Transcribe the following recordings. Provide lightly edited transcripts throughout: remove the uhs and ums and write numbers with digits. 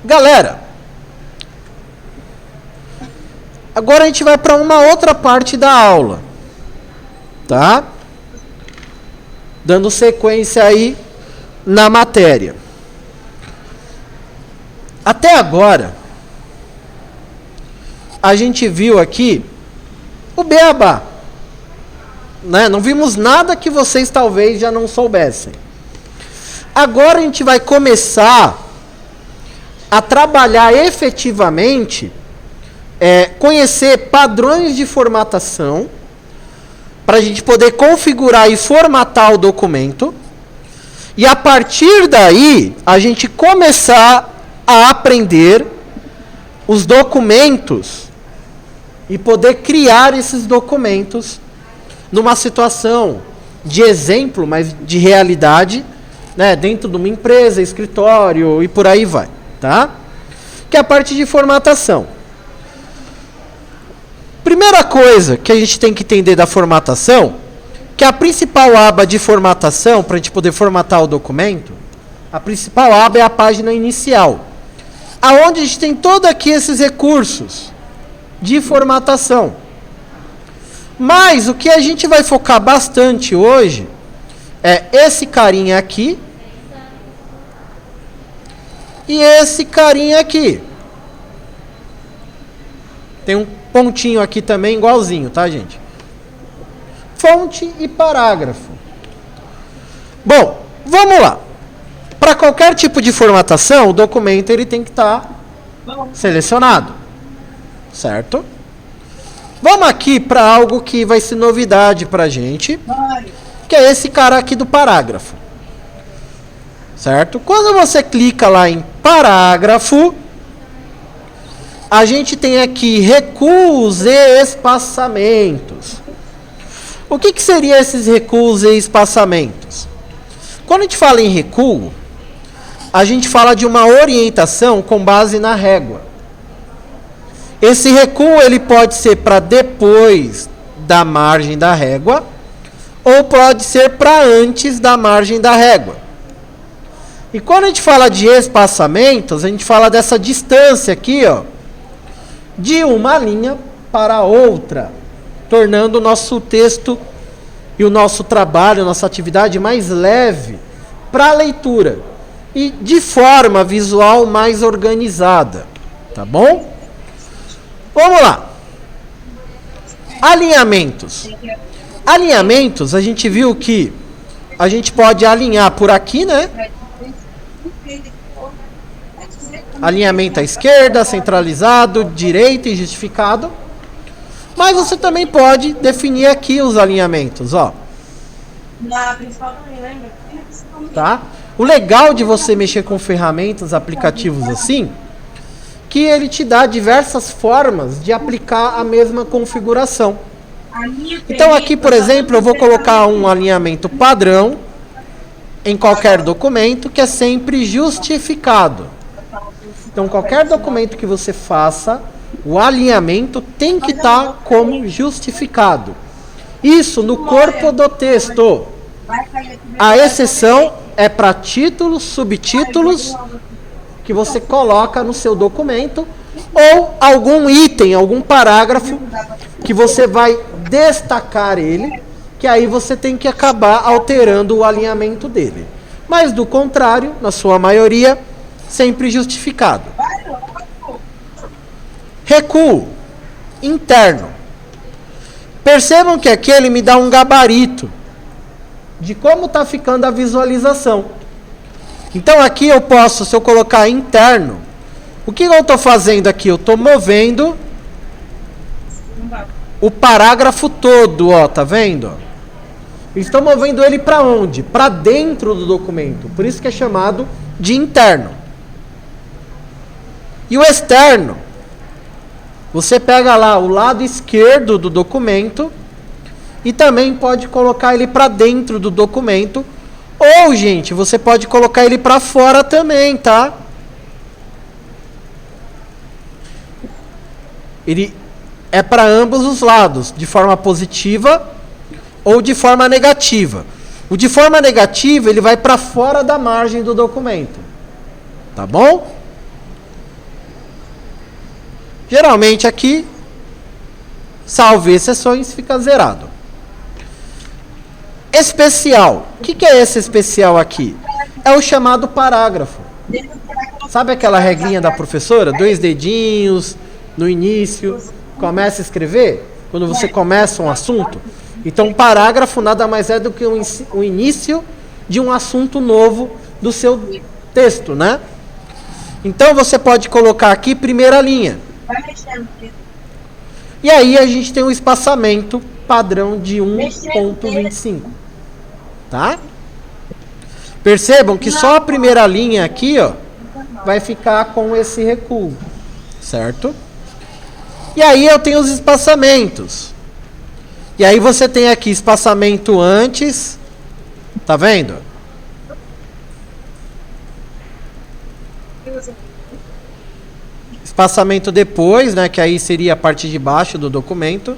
Galera, agora a gente vai para uma outra parte da aula, tá? Dando sequência aí na matéria. Até agora, a gente viu aqui o beabá, né? Não vimos nada que vocês talvez já não soubessem. Agora a gente vai começar a trabalhar efetivamente, conhecer padrões de formatação, para a gente poder configurar e formatar o documento, e a partir daí, a gente começar a aprender os documentos e poder criar esses documentos numa situação de exemplo, mas de realidade, né, dentro de uma empresa, escritório e por aí vai, tá? Que é a parte de formatação. Primeira coisa que a gente tem que entender da formatação, que a principal aba de formatação, para a gente poder formatar o documento, a principal aba é a página inicial, aonde a gente tem todos aqui esses recursos de formatação. Mas o que a gente vai focar bastante hoje é esse carinha aqui e esse carinha aqui. Tem um pontinho aqui também igualzinho, tá, gente? Fonte e parágrafo. Bom, vamos lá. Para qualquer tipo de formatação, o documento ele tem que estar selecionado, certo? Vamos aqui para algo que vai ser novidade para a gente, que é esse cara aqui do parágrafo, certo? Quando você clica lá em parágrafo, a gente tem aqui recuos e espaçamentos. O que seria esses recuos e espaçamentos? Quando a gente fala em recuo, a gente fala de uma orientação com base na régua. Esse recuo ele pode ser para depois da margem da régua ou pode ser para antes da margem da régua. E quando a gente fala de espaçamentos, a gente fala dessa distância aqui, ó, de uma linha para outra, tornando o nosso texto e o nosso trabalho, a nossa atividade mais leve para a leitura e de forma visual mais organizada, tá bom? Vamos lá. Alinhamentos. Alinhamentos, a gente viu que a gente pode alinhar por aqui, né? Alinhamento à esquerda, centralizado, direita e justificado. Mas você também pode definir aqui os alinhamentos, ó. Tá? O legal de você mexer com ferramentas, aplicativos assim, que ele te dá diversas formas de aplicar a mesma configuração. Então aqui, por exemplo, eu vou colocar um alinhamento padrão em qualquer documento que é sempre justificado. Então qualquer documento que você faça, o alinhamento tem que estar como justificado. Isso no corpo do texto. A exceção é para títulos, subtítulos, que você coloca no seu documento, ou algum item, algum parágrafo, que você vai destacar ele, que aí você tem que acabar alterando o alinhamento dele. Mas do contrário, na sua maioria, sempre justificado. Recuo interno. Percebam que aqui ele me dá um gabarito de como está ficando a visualização. Então aqui eu posso, se eu colocar interno, o que eu estou fazendo aqui? Eu estou movendo o parágrafo todo, ó, tá vendo? Estou movendo ele para onde? Para dentro do documento. Por isso que é chamado de interno. E o externo, você pega lá o lado esquerdo do documento e também pode colocar ele para dentro do documento. Ou, gente, você pode colocar ele para fora também, tá? Ele é para ambos os lados, de forma positiva ou de forma negativa. O de forma negativa, ele vai para fora da margem do documento. Tá bom? Geralmente aqui, salvo exceções, fica zerado. Especial. O que é esse especial aqui? É o chamado parágrafo. Sabe aquela regrinha da professora? 2 dedinhos no início, começa a escrever? Quando você começa um assunto? Então, parágrafo nada mais é do que o início de um assunto novo do seu texto, né? Então, você pode colocar aqui primeira linha. E aí, a gente tem um espaçamento padrão de 1,25. Tá? Percebam que só a primeira linha aqui, ó, vai ficar com esse recuo. Certo? E aí, eu tenho os espaçamentos. E aí você tem aqui espaçamento antes, tá vendo? Espaçamento depois, né, que aí seria a parte de baixo do documento.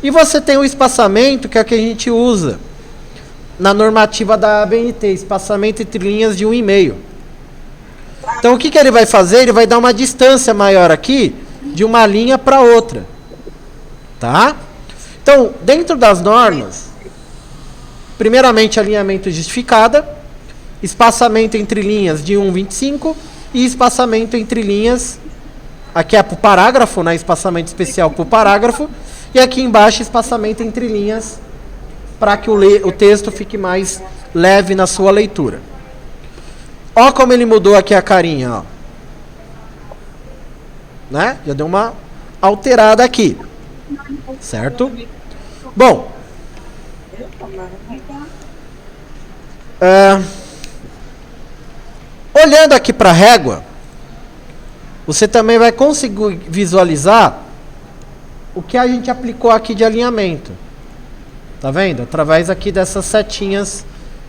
E você tem o espaçamento, que é o que a gente usa na normativa da ABNT, espaçamento entre linhas de 1,5. Então o que ele vai fazer? Ele vai dar uma distância maior aqui, de uma linha para outra, tá? Então, dentro das normas, primeiramente alinhamento justificada, espaçamento entre linhas de 1,25 e espaçamento entre linhas, aqui é para o parágrafo, né? Espaçamento especial para o parágrafo, e aqui embaixo espaçamento entre linhas, para que o texto fique mais leve na sua leitura. Ó como ele mudou aqui a carinha, ó. Né? Já deu uma alterada aqui. Certo? Bom. Olhando aqui para a régua, você também vai conseguir visualizar o que a gente aplicou aqui de alinhamento. Tá vendo? Através aqui dessas setinhas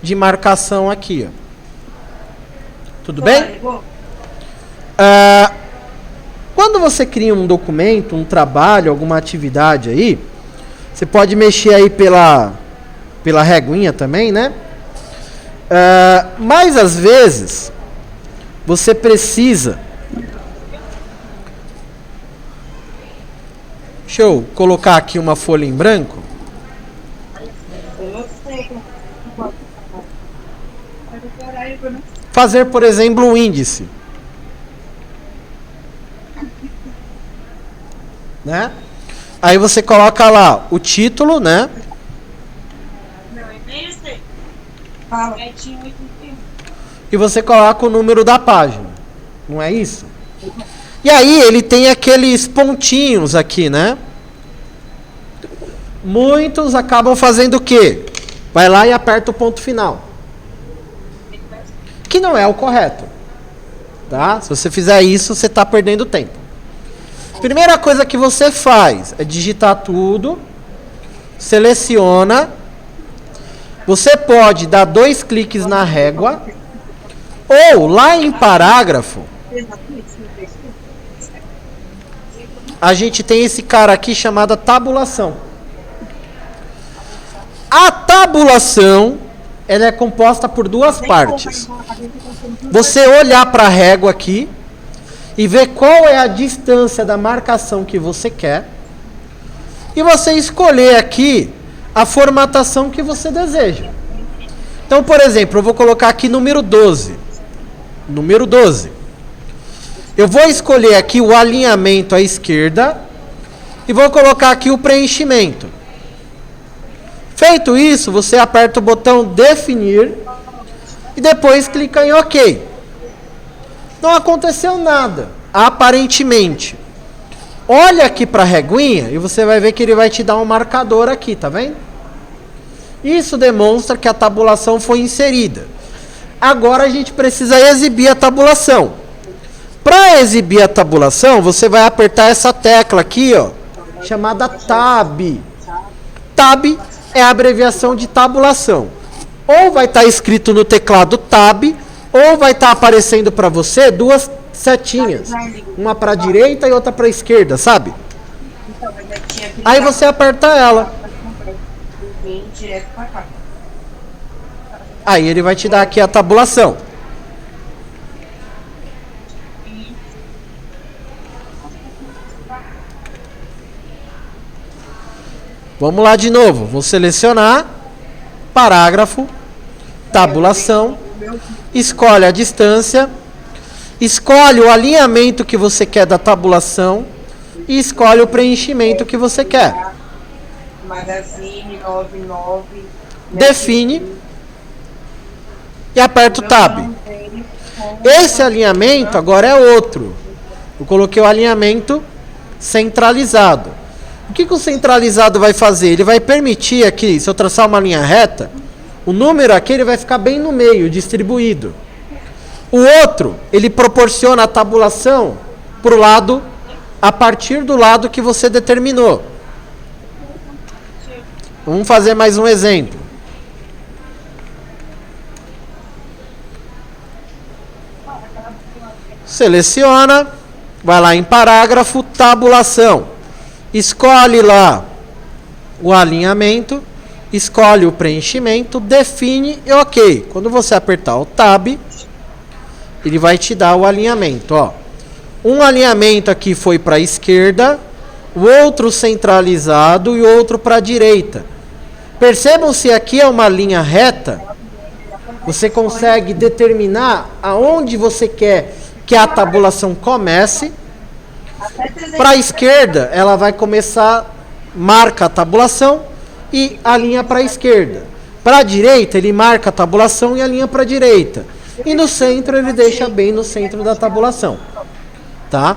de marcação aqui, ó. Tudo bem? Quando você cria um documento, um trabalho, alguma atividade aí, você pode mexer aí pela reguinha também, né? Mas às vezes você precisa. Deixa eu colocar aqui uma folha em branco. Fazer, por exemplo, um índice. Né? Aí você coloca lá o título, né? E você coloca o número da página. Não é isso? E aí ele tem aqueles pontinhos aqui, né? Muitos acabam fazendo o quê? Vai lá e aperta o ponto final. Que não é o correto. Tá? Se você fizer isso, você está perdendo tempo. Primeira coisa que você faz é digitar tudo, seleciona, você pode dar 2 cliques na régua, ou lá em parágrafo, a gente tem esse cara aqui chamado tabulação. A tabulação, ela é composta por 2 partes. Você olhar para a régua aqui, e ver qual é a distância da marcação que você quer. E você escolher aqui a formatação que você deseja. Então, por exemplo, eu vou colocar aqui número 12. Número 12. Eu vou escolher aqui o alinhamento à esquerda e vou colocar aqui o preenchimento. Feito isso, você aperta o botão definir e depois clica em OK. Não aconteceu nada, aparentemente. Olha aqui para a reguinha e você vai ver que ele vai te dar um marcador aqui, tá vendo? Isso demonstra que a tabulação foi inserida. Agora a gente precisa exibir a tabulação. Para exibir a tabulação, você vai apertar essa tecla aqui, ó, chamada Tab. Tab é a abreviação de tabulação. Ou vai estar escrito no teclado Tab, ou vai estar aparecendo para você 2 setinhas. Uma para a direita e outra para a esquerda, sabe? Aí você aperta ela. Aí ele vai te dar aqui a tabulação. Vamos lá de novo. Vou selecionar parágrafo, tabulação, escolhe a distância, escolhe o alinhamento que você quer da tabulação e escolhe o preenchimento que você quer. Magazine 99. Define e aperta o Tab. Esse alinhamento agora é outro. Eu coloquei o alinhamento centralizado. O que o centralizado vai fazer? Ele vai permitir aqui, se eu traçar uma linha reta, o número aqui ele vai ficar bem no meio, distribuído. O outro, ele proporciona a tabulação para o lado, a partir do lado que você determinou. Vamos fazer mais um exemplo. Seleciona, vai lá em parágrafo, tabulação. Escolhe lá o alinhamento, escolhe o preenchimento, define e ok. Quando você apertar o Tab, ele vai te dar o alinhamento. Ó. Um alinhamento aqui foi para a esquerda, o outro centralizado e outro para a direita. Percebam se aqui é uma linha reta, você consegue determinar aonde você quer que a tabulação comece. Para a esquerda, ela vai começar, marca a tabulação e alinha para a esquerda. Para a direita, ele marca a tabulação e alinha para a direita. E no centro, ele deixa bem no centro da tabulação. Tá?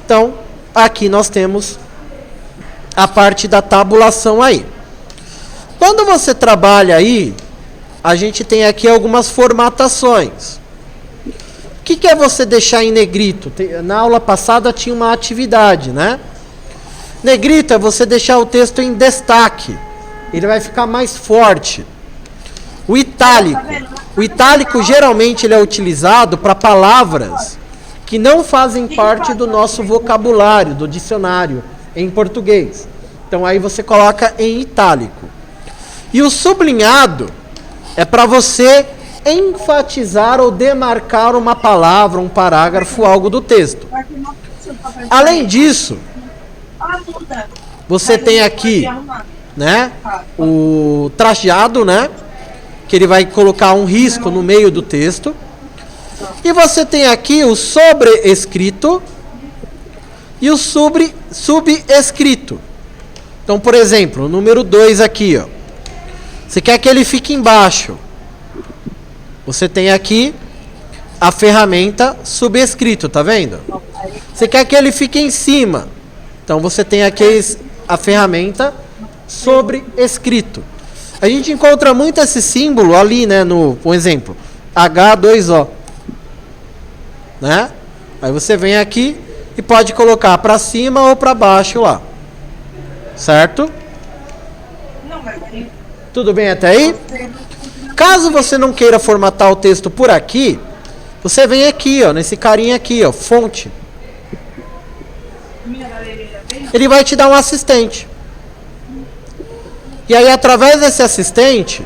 Então, aqui nós temos a parte da tabulação aí. Quando você trabalha aí, a gente tem aqui algumas formatações. O que é você deixar em negrito? Na aula passada tinha uma atividade, né? Negrito é você deixar o texto em destaque. Ele vai ficar mais forte. O itálico. O itálico geralmente ele é utilizado para palavras que não fazem parte do nosso vocabulário, do dicionário em português. Então aí você coloca em itálico. E o sublinhado é para você enfatizar ou demarcar uma palavra, um parágrafo, algo do texto. Além disso, você tem aqui, né, o trajeado, né, que ele vai colocar um risco no meio do texto. E você tem aqui o sobrescrito e o subescrito. Então, por exemplo, o número 2 aqui, ó. Você quer que ele fique embaixo. Você tem aqui a ferramenta subescrito, tá vendo? Você quer que ele fique em cima. Então você tem aqui a ferramenta sobrescrito. A gente encontra muito esse símbolo ali, né, no, por exemplo, H2O. Né? Aí você vem aqui e pode colocar para cima ou para baixo lá. Certo? Tudo bem até aí? Caso você não queira formatar o texto por aqui, você vem aqui, ó, nesse carinha aqui, ó, fonte. Ele vai te dar um assistente. E aí, através desse assistente,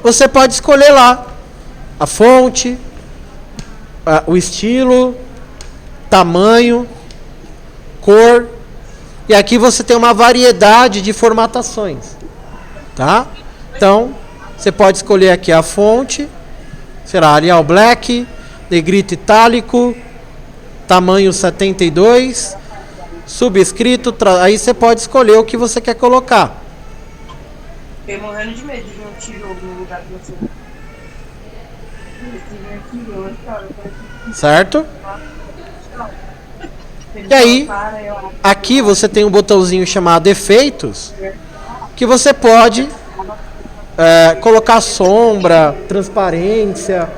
você pode escolher lá a fonte, o estilo, tamanho, cor. E aqui você tem uma variedade de formatações. Tá? Então, você pode escolher aqui a fonte, será Arial Black, negrito itálico, tamanho 72, subscrito, aí você pode escolher o que você quer colocar. Fiquei morrendo de medo de um tijolo no lugar de você. Certo? E aí, aqui você tem um botãozinho chamado Efeitos, que você pode colocar sombra, transparência,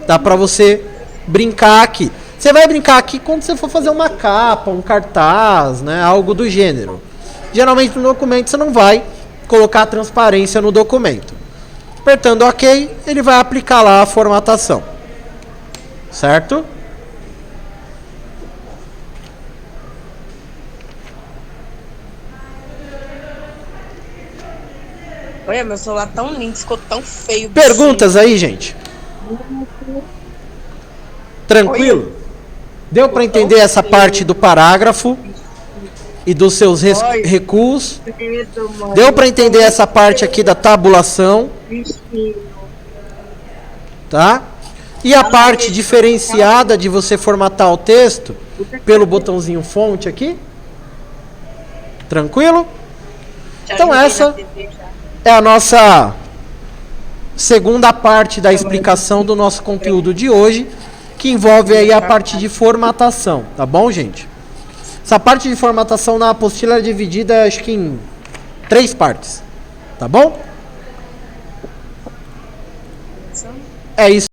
dá para você brincar aqui. Você vai brincar aqui quando você for fazer uma capa, um cartaz, né, algo do gênero. Geralmente no documento você não vai colocar transparência no documento. Apertando OK, ele vai aplicar lá a formatação. Certo? Olha, meu celular tão lindo, ficou tão feio. Perguntas aí, gente? Tranquilo? Deu para entender essa parte do parágrafo? e dos seus recuos. Deu para entender essa parte aqui da tabulação, tá? E a parte diferenciada de você formatar o texto pelo botãozinho fonte aqui. Tranquilo? Então essa é a nossa segunda parte da explicação do nosso conteúdo de hoje, que envolve aí a parte de formatação, tá bom, gente? Essa parte de formatação na apostila é dividida, acho que em 3 partes, tá bom? É isso.